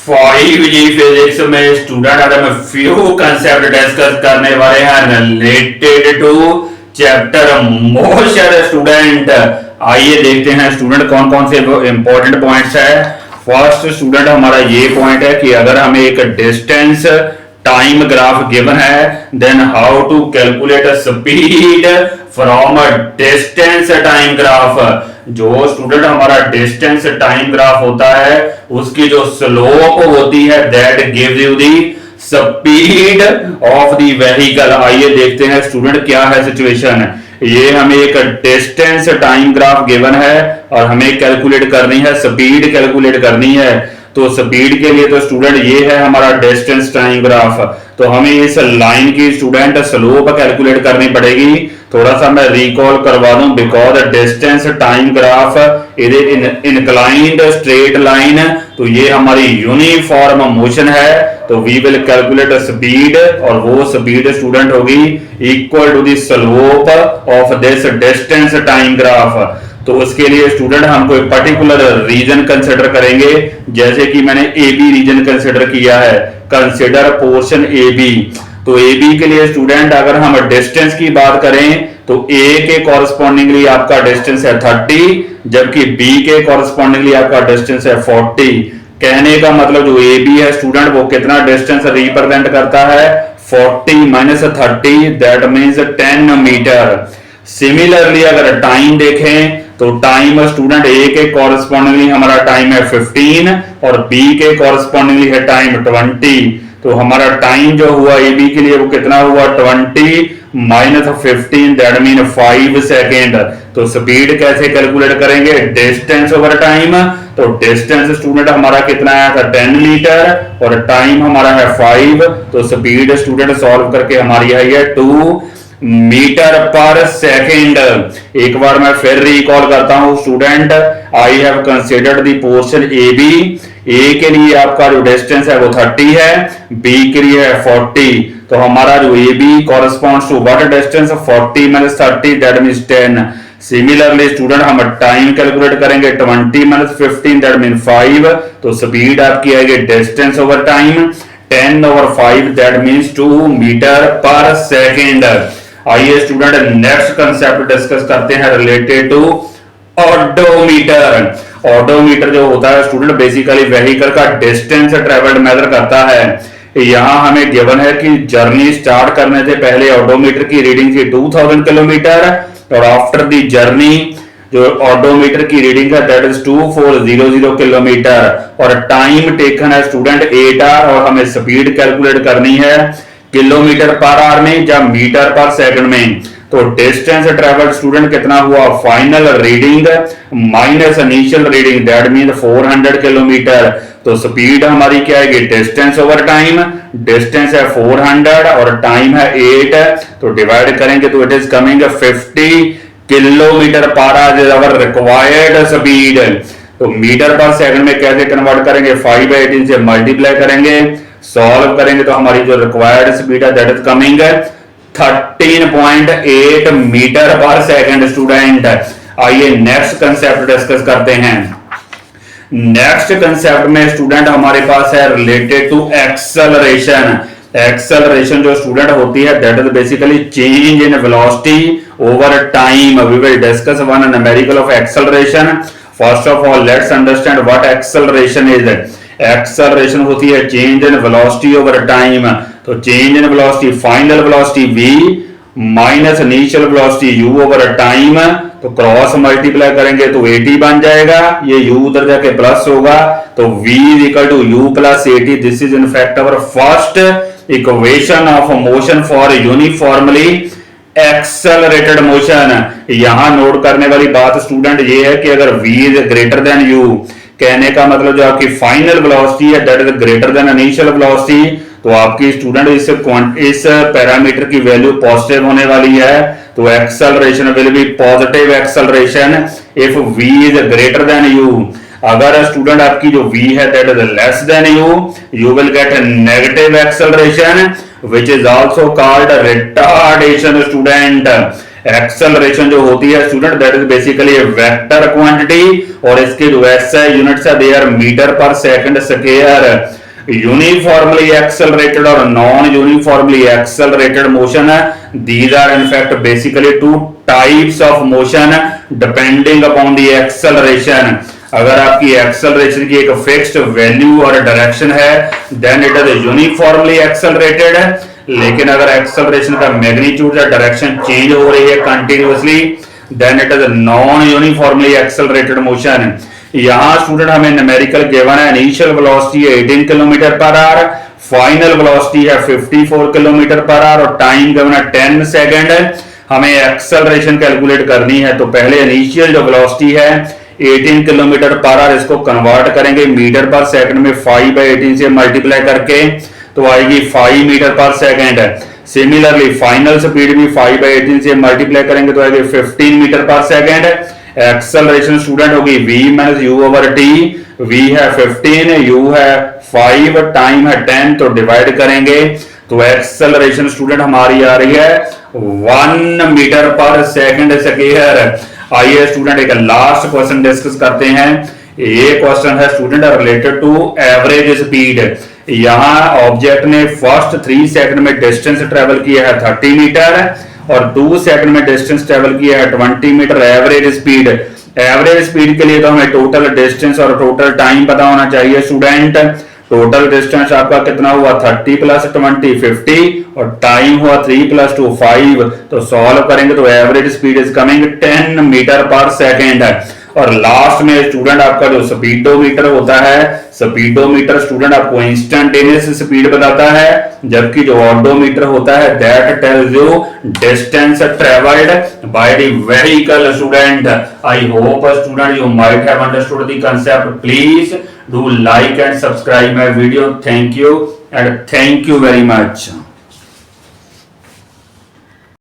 5G physics में student आज हम फ्यू कंसेप्ट डिस्कस करने वाले हैं related to chapter motion. Student आइए देखते हैं स्टूडेंट कौन कौन से इंपॉर्टेंट पॉइंट्स है। फर्स्ट स्टूडेंट हमारा ये पॉइंट है कि अगर हमें एक डिस्टेंस टाइम ग्राफ गिवन है then how to calculate speed from a distance time graph. जो स्टूडेंट हमारा डिस्टेंस टाइम ग्राफ होता है उसकी जो स्लोप होती है that gives you the speed of the vehicle. आइए देखते हैं स्टूडेंट क्या है सिचुएशन। ये हमें एक डिस्टेंस टाइम ग्राफ गिवन है और हमें कैलकुलेट करनी है स्पीड कैलकुलेट करनी है। तो स्पीड के लिए तो स्टूडेंट ये है हमारा डिस्टेंस टाइम ग्राफ, तो हमें इस लाइन की स्टूडेंट स्लोप कैलकुलेट करनी पड़ेगी। थोड़ा सा मैं रिकॉल करवा दूं because distance time graph is inclined straight line, तो ये हमारी यूनिफॉर्म मोशन है। तो वी विल कैलकुलेट स्पीड और वो स्पीड स्टूडेंट होगी equal to the slope of this distance time graph. तो उसके लिए स्टूडेंट हम कोई पर्टिकुलर रीजन कंसिडर करेंगे, जैसे कि मैंने ए बी रीजन कंसिडर किया है, कंसिडर पोर्शन ए बी। तो ए बी के लिए स्टूडेंट अगर हम डिस्टेंस की बात करें तो ए के कॉरस्पॉन्डिंगली आपका डिस्टेंस है 30, जबकि बी के कॉरस्पॉन्डिंगली आपका डिस्टेंस है 40। कहने का मतलब जो ए बी है स्टूडेंट वो कितना डिस्टेंस रिप्रेजेंट करता है 40 minus 30 that means 10 metre. Similarly अगर टाइम देखें तो टाइम स्टूडेंट ए के कॉरस्पॉन्डिंगली हमारा टाइम है 15 और बी के कॉरस्पॉन्डिंगली है टाइम 20। तो हमारा टाइम जो हुआ ए बी के लिए वो कितना हुआ 20 माइनस 15 दैट मीन 5 सेकेंड। तो स्पीड कैसे कैलकुलेट करेंगे डिस्टेंस ओवर टाइम। तो डिस्टेंस स्टूडेंट हमारा कितना आया था 10 मीटर और टाइम हमारा है 5। तो स्पीड स्टूडेंट सॉल्व करके हमारी आई है 2 मीटर पर सेकेंड। एक बार मैं फिर रिकॉल करता हूं student, I have considered the portion A B. A के लिए आपका जो डिस्टेंस है वो 30 है, बी के लिए है 40। तो हमारा जो A B corresponds to what distance 40 minus 30 that means 10। Similarly student हम टाइम कैलकुलेट करेंगे 20 माइनस 15 दैट मीन 5। तो स्पीड आपकी आएगी distance over time 10 over 5 that means 2 metre per second. आइए स्टूडेंट नेक्स्ट कंसेप्ट डिस्कस करते हैं रिलेटेड टू ऑडोमीटर। ऑडोमीटर जो होता है स्टूडेंट बेसिकली व्हीकल का डिस्टेंस ट्रेवल्ड मेजर करता है। यहां हमें गिवन है कि जर्नी स्टार्ट करने से पहले ऑडोमीटर की रीडिंग थी 2000 किलोमीटर और आफ्टर द जर्नी जो ऑडोमीटर की रीडिंग है दैट इज 2400 किलोमीटर और टाइम टेकन है स्टूडेंट 8 आवर और हमें स्पीड कैलकुलेट करनी है किलोमीटर पर आवर में या मीटर पर सेकंड में। तो डिस्टेंस ट्रेवल स्टूडेंट कितना हुआ final reading minus initial reading that mean 400 kilometre. तो स्पीड हमारी क्या आएगी डिस्टेंस ओवर टाइम, डिस्टेंस है 400 और टाइम है 8, तो डिवाइड करेंगे तो it is coming 50 kilometre per hour is our required speed. तो मीटर पर सेकंड में कैसे कन्वर्ट करेंगे 5/18 से मल्टीप्लाई करेंगे, सॉल्व करेंगे तो हमारी जो रिक्वायर्ड स्पीड है that is coming 13.8 metre per second. Student आइए नेक्स्ट कंसेप्ट डिस्कस करते हैं। नेक्स्ट कंसेप्ट में स्टूडेंट हमारे पास है रिलेटेड टू एक्सेलरेशन। एक्सेलरेशन जो स्टूडेंट होती है that is basically change in velocity over time. We will discuss one numerical of acceleration. First of all let's understand what acceleration is. Acceleration होती है change in velocity over time. तो change in velocity final velocity v minus initial velocity u over time. तो cross multiply करेंगे तो 80 बन जाएगा, ये u उधर जाके प्लस होगा तो v is equal to u plus 80। This is in fact our first equation of motion for uniformly accelerated motion. यहां नोट करने वाली बात स्टूडेंट ये है कि अगर v is greater than u, कहने का मतलब जो आपकी फाइनल वेलोसिटी है that is greater than initial velocity, तो आपकी स्टूडेंट इस पैरामीटर की वैल्यू पॉजिटिव होने वाली है। तो acceleration will be positive acceleration if v is greater than u। अगर स्टूडेंट आपकी जो v है that is less than u, you will get a negative acceleration which is also called retardation। Student acceleration जो होती है student that is basically a vector quantity और इसके जो एस है यूनिट्स है they are metre per second square. Uniformly accelerated और नॉन यूनिफॉर्मली एक्सेलरेटेड मोशन है, these are in fact basically two types of motion depending upon the acceleration. अगर आपकी एक्सेलरेशन की एक फिक्स्ड वैल्यू और डायरेक्शन है then it is uniformly accelerated, लेकिन अगर एक्सेलरेशन का मैग्नीट्यूड या डायरेक्शन चेंज हो रही है continuously then it is non uniformly accelerated motion. यहां स्टूडेंट हमें न्यूमेरिकल गिवन है, इनिशियल वेलोसिटी है 18 kilometre per our, final velocity है 54 किलोमीटर पर आवर और टाइम गिवन है 10 सेकंड। हमें एक्सेलरेशन कैलकुलेट करनी है तो पहले इनिशियल जो वेलोसिटी है 18 किलोमीटर पर आवर इसको कन्वर्ट करेंगे मीटर पर सेकंड में 5/18 से मल्टीप्लाई करके तो आएगी 5 metre per second. Similarly final speed भी 5/18 से मल्टीप्लाई करेंगे तो आएगी 15 metre per second. Acceleration student होगी v minus you over T, v है 15, u है 5, टाइम है 10 तो डिवाइड करेंगे तो एक्सेलरेशन स्टूडेंट हमारी आ रही है 1 मीटर पर सेकंड स्क्वायर। आइए स्टूडेंट एक लास्ट क्वेश्चन डिस्कस करते हैं। ये क्वेश्चन है student related to average speed. यहां ऑब्जेक्ट ने फर्स्ट 3 सेकंड में डिस्टेंस ट्रेवल किया है 30 मीटर और 2 सेकंड में डिस्टेंस ट्रेवल किया है 20 metre average speed. Average speed के लिए तो हमें टोटल डिस्टेंस और टोटल टाइम पता होना चाहिए स्टूडेंट। टोटल डिस्टेंस आपका कितना हुआ 30 प्लस 20 50 और टाइम हुआ 3 प्लस 2 5, तो सॉल्व करेंगे तो average speed is coming 10 metre per second. और लास्ट में स्टूडेंट आपका जो स्पीडोमीटर होता है, स्पीडोमीटर स्टूडेंट आपको इंस्टेंटेनियस स्पीड बताता है, जबकि जो ऑडोमीटर होता है that tells you distance travelled by the vehicle student. I hope student you might have understood the concept. Please do like and subscribe my video. Thank you and thank you very much.